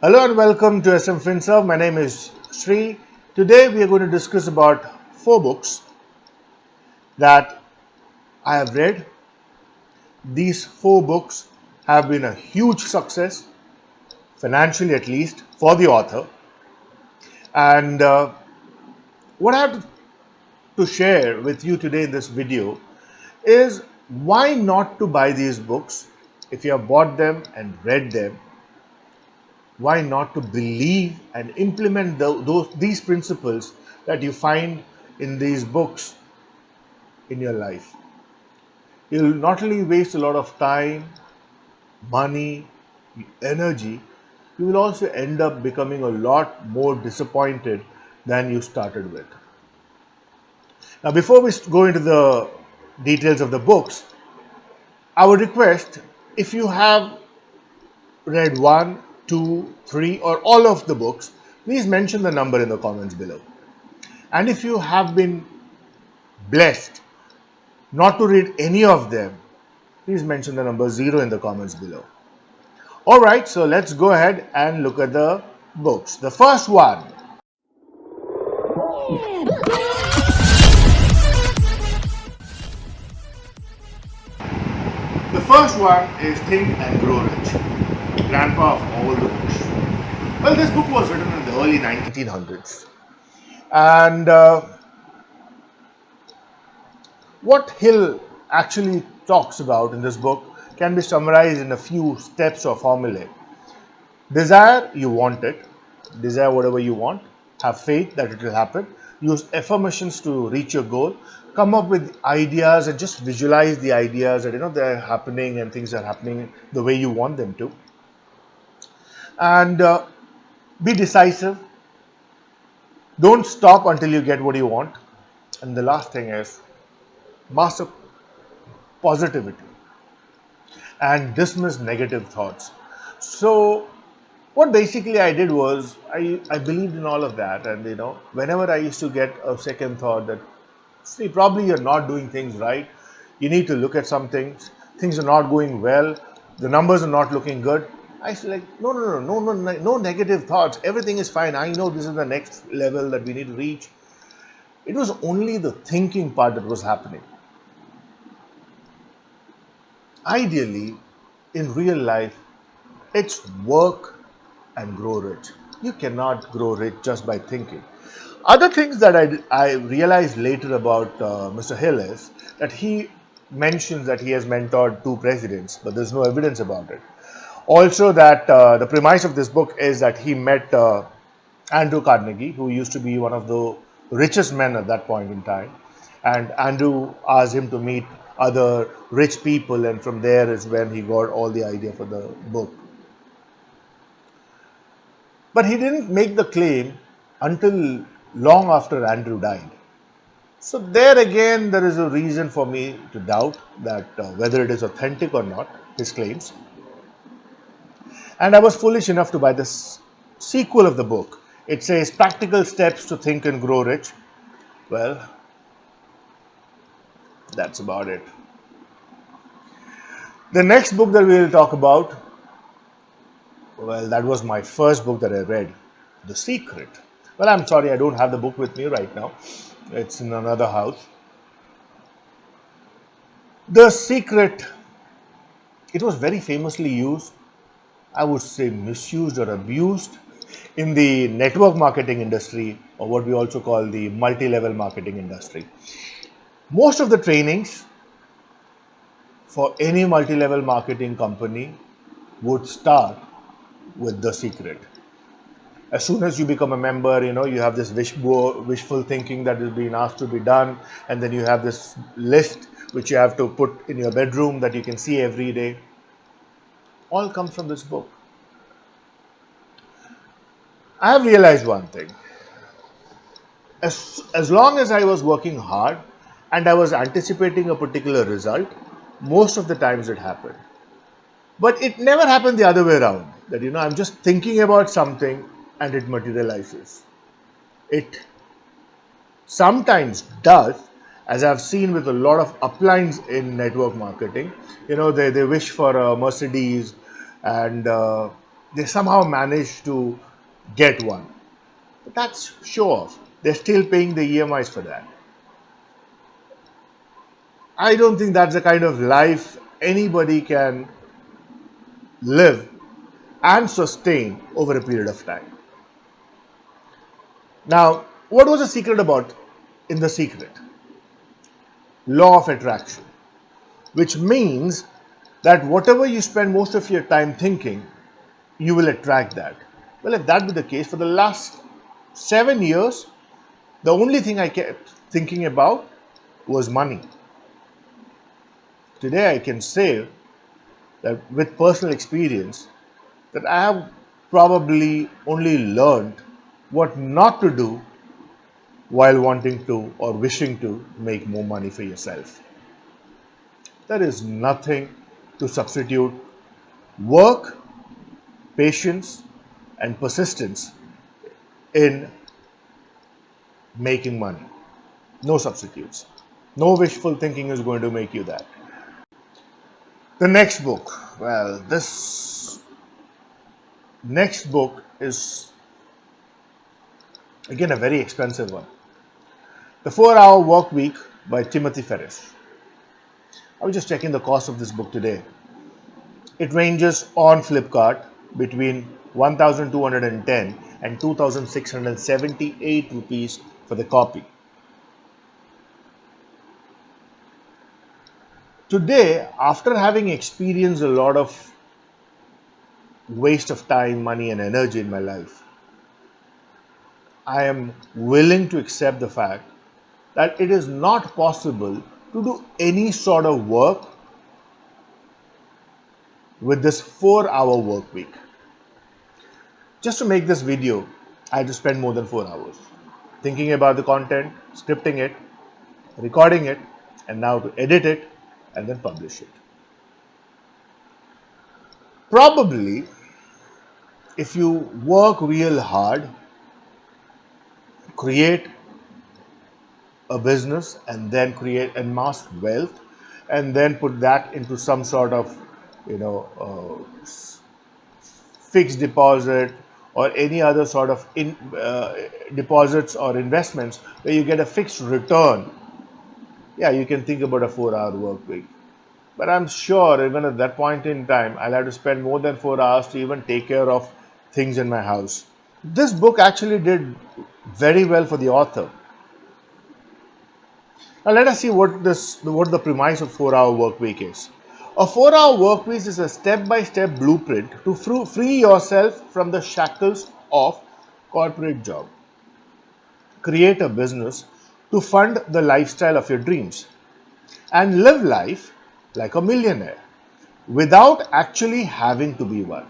Hello and welcome to SM Finserv. My name is Sri. Today we are going to discuss about four books that I have read. These four books have been a huge success, financially at least, for the author. And what I have to share with you today in this video is why not to buy these books if you have bought them and read them. Why not to believe and implement these principles that you find in these books in your life? You'll not only waste a lot of time, money, energy, you will also end up becoming a lot more disappointed than you started with. Now, before we go into the details of the books, I would request, if you have read one, two, three, or all of the books, please mention the number in the comments below. And if you have been blessed not to read any of them, please mention the number 0 in the comments below. Alright, so let's go ahead and look at the books. The first one. The first one is Think and Grow Rich, grandpa of all the books. Well, this book was written in the early 1900s. And what Hill actually talks about in this book can be summarized in a few steps or formulae. Desire, you want it. Desire whatever you want. Have faith that it will happen. Use affirmations to reach your goal. Come up with ideas and just visualize the ideas that they're happening and things are happening the way you want them to. And be decisive. Don't stop until you get what you want. And the last thing is master positivity and dismiss negative thoughts. So what basically I did was I believed in all of that, and whenever I used to get a second thought that, see, probably you're not doing things right, you need to look at some things are not going well, the numbers are not looking good, I used to like, no negative thoughts, everything is fine, I know this is the next level that we need to reach. It was only the thinking part that was happening. Ideally, in real life, it's work and grow rich. You cannot grow rich just by thinking. Other things that I realized later about Mr. Hill is that he mentions that he has mentored two presidents, but there's no evidence about it. Also, that the premise of this book is that he met Andrew Carnegie, who used to be one of the richest men at that point in time. And Andrew asked him to meet other rich people, and from there is when he got all the idea for the book. But he didn't make the claim until long after Andrew died. So there again, there is a reason for me to doubt that whether it is authentic or not, his claims. And I was foolish enough to buy this sequel of the book. It says Practical Steps to Think and Grow Rich. Well, that's about it. The next book that we will talk about, well, that was my first book that I read, The Secret. Well, I'm sorry, I don't have the book with me right now. It's in another house. The Secret, it was very famously used, I would say misused or abused, in the network marketing industry, or what we also call the multi-level marketing industry. Most of the trainings for any multi-level marketing company would start with The Secret. As soon as you become a member, you have this wishful thinking that is being asked to be done, and then you have this list which you have to put in your bedroom that you can see every day. All comes from this book. I have realized one thing. As long as I was working hard and I was anticipating a particular result, most of the times it happened. But it never happened the other way around. That I'm just thinking about something and it materializes. It sometimes does, as I've seen with a lot of uplines in network marketing. They wish for a Mercedes and they somehow managed to get one. But that's show off. They're still paying the EMIs for that. I don't think that's the kind of life anybody can live and sustain over a period of time. Now, what was the secret about in The Secret? Law of attraction, which means that whatever you spend most of your time thinking, you will attract that. Well, if that be the case, for the last 7 years, the only thing I kept thinking about was money. Today, I can say that with personal experience, that I have probably only learned what not to do while wanting to or wishing to make more money for yourself. There is nothing to substitute work, patience, and persistence in making money. No substitutes. No wishful thinking is going to make you that. The next book. Well, this next book is again a very expensive one. The 4 Hour Work Week by Timothy Ferriss. I was just checking the cost of this book today. It ranges on Flipkart between 1,210 and 2,678 rupees for the copy. Today, after having experienced a lot of waste of time, money, and energy in my life, I am willing to accept the fact that it is not possible to do any sort of work with this 4 hour work week. Just to make this video, I had to spend more than 4 hours thinking about the content, scripting it, recording it, and now to edit it and then publish it. Probably, if you work real hard, create a business and then create amass wealth and then put that into some sort of you know fixed deposit or any other sort of deposits or investments where you get a fixed return, yeah, you can think about a 4 hour work week. But I'm sure even at that point in time, I'll have to spend more than 4 hours to even take care of things in my house. This book actually did very well for the author. Now let us see what the premise of 4 hour work week is. A 4 hour work week is a step-by-step blueprint to free yourself from the shackles of corporate job. Create a business to fund the lifestyle of your dreams and live life like a millionaire without actually having to be one.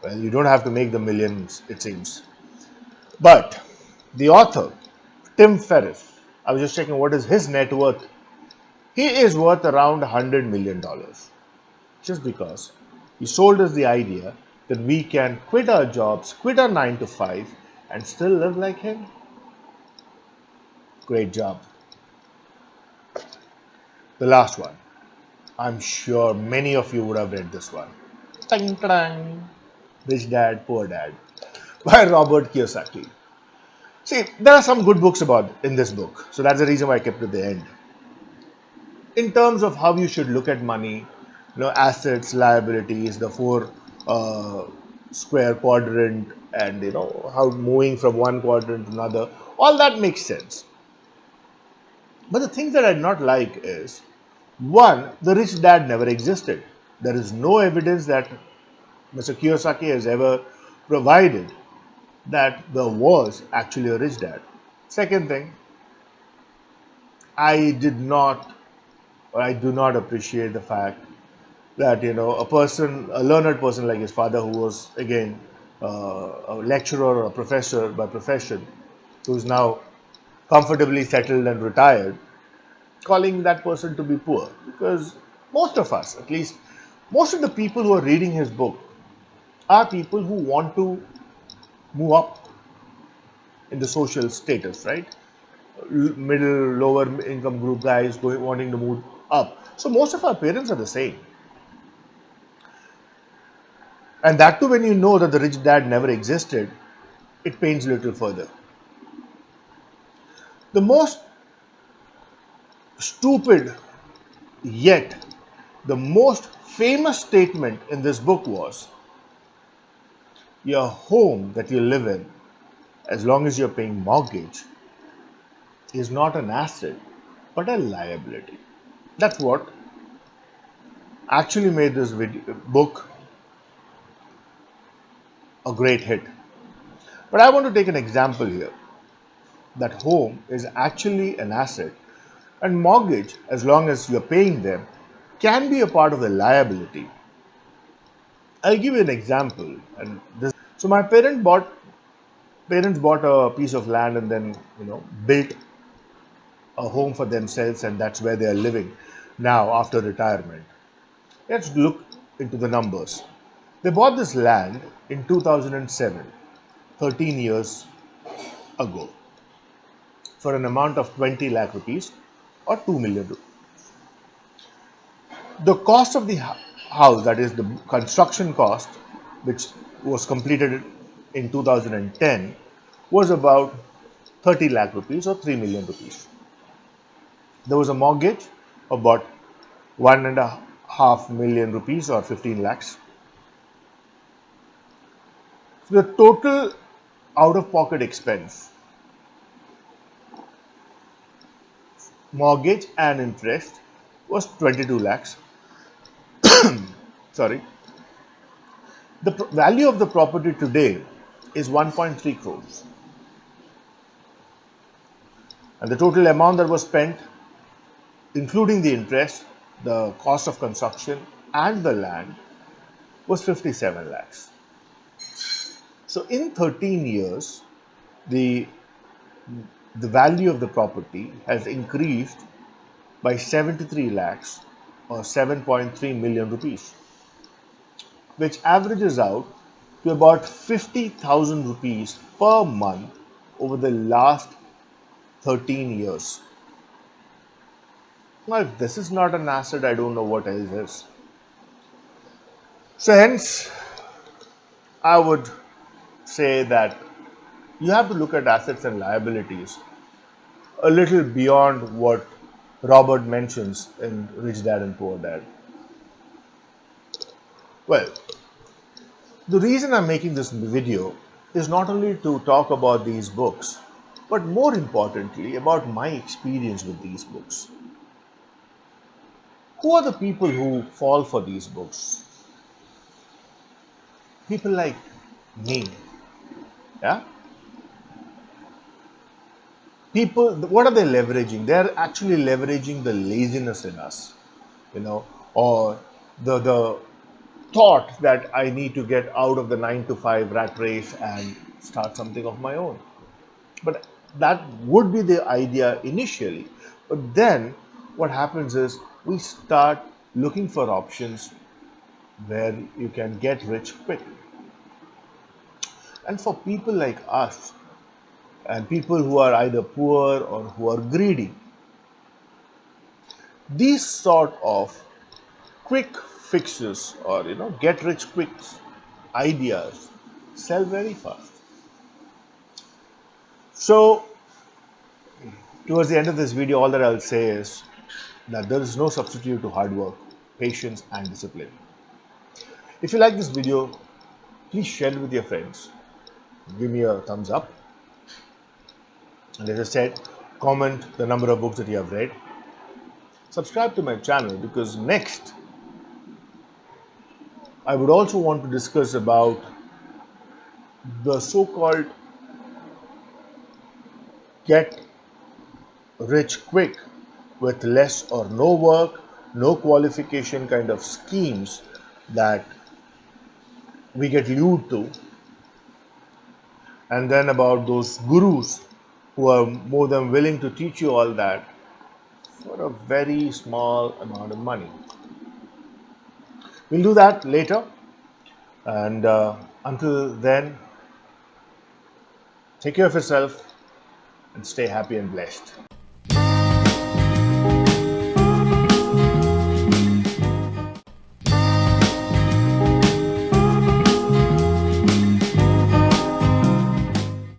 Well, you don't have to make the millions, it seems. But the author, Tim Ferriss, I was just checking what is his net worth. He is worth around $100 million just because he sold us the idea that we can quit our jobs, quit our 9 to 5, and still live like him. Great job. The last one. I'm sure many of you would have read this one. Tang, tang. Rich Dad, Poor Dad by Robert Kiyosaki. See, there are some good books about in this book, so that's the reason why I kept it at the end. In terms of how you should look at money, assets, liabilities, the four uh, square quadrant, and how moving from one quadrant to another, all that makes sense. But the thing that I do not like is one, the rich dad never existed. There is no evidence that Mr. Kiyosaki has ever provided that there was actually a rich dad. Second thing, I did not or I do not appreciate the fact that a learned person like his father, who was again a lecturer or a professor by profession, who's now comfortably settled and retired, calling that person to be poor. Because most of us, at least most of the people who are reading his book, are people who want to move up in the social status, right? Middle, lower income group guys wanting to move up. So most of our parents are the same. And that too, when you know that the rich dad never existed, it pains a little further. The most stupid yet the most famous statement in this book was, your home that you live in, as long as you're paying mortgage, is not an asset but a liability. That's what actually made this book a great hit. But I want to take an example here that home is actually an asset and mortgage, as long as you're paying them, can be a part of the liability. I'll give you an example. And this, so my parents bought a piece of land and then built a home for themselves, and that's where they are living now after retirement. Let's look into the numbers. They bought this land in 2007, 13 years ago, for an amount of 20 lakh rupees or 2 million rupees. The cost of the house, that is the construction cost, which was completed in 2010, was about 30 lakh rupees or 3 million rupees. There was a mortgage of about 1.5 million rupees or 15 lakhs. So the total out of pocket expense, mortgage and interest, was 22 lakhs. Sorry. The value of the property today is 1.3 crores. And the total amount that was spent, including the interest, the cost of construction, and the land, was 57 lakhs. So in 13 years, the the value of the property has increased by 73 lakhs or 7.3 million rupees, which averages out to about 50,000 rupees per month over the last 13 years. Now, if this is not an asset, I don't know what else is. So, hence, I would say that you have to look at assets and liabilities a little beyond what Robert mentions in Rich Dad and Poor Dad. Well, the reason I'm making this video is not only to talk about these books, but more importantly, about my experience with these books. Who are the people who fall for these books? People like me. Yeah? People, what are they leveraging? They're actually leveraging the laziness in us, or the thought that I need to get out of the 9 to 5 rat race and start something of my own. But that would be the idea initially. But then what happens is we start looking for options where you can get rich quick. And for people like us, and people who are either poor or who are greedy, these sort of quick fixes or get rich quick ideas sell very fast. So towards the end of this video, all that I'll say is that there is no substitute to hard work, patience, and discipline. If you like this video, please share it with your friends. Give me a thumbs up. And as I said, comment the number of books that you have read. Subscribe to my channel, because next I would also want to discuss about the so-called get rich quick with less or no work, no qualification kind of schemes that we get lured to, and then about those gurus who are more than willing to teach you all that for a very small amount of money. We'll do that later, and until then, take care of yourself and stay happy and blessed.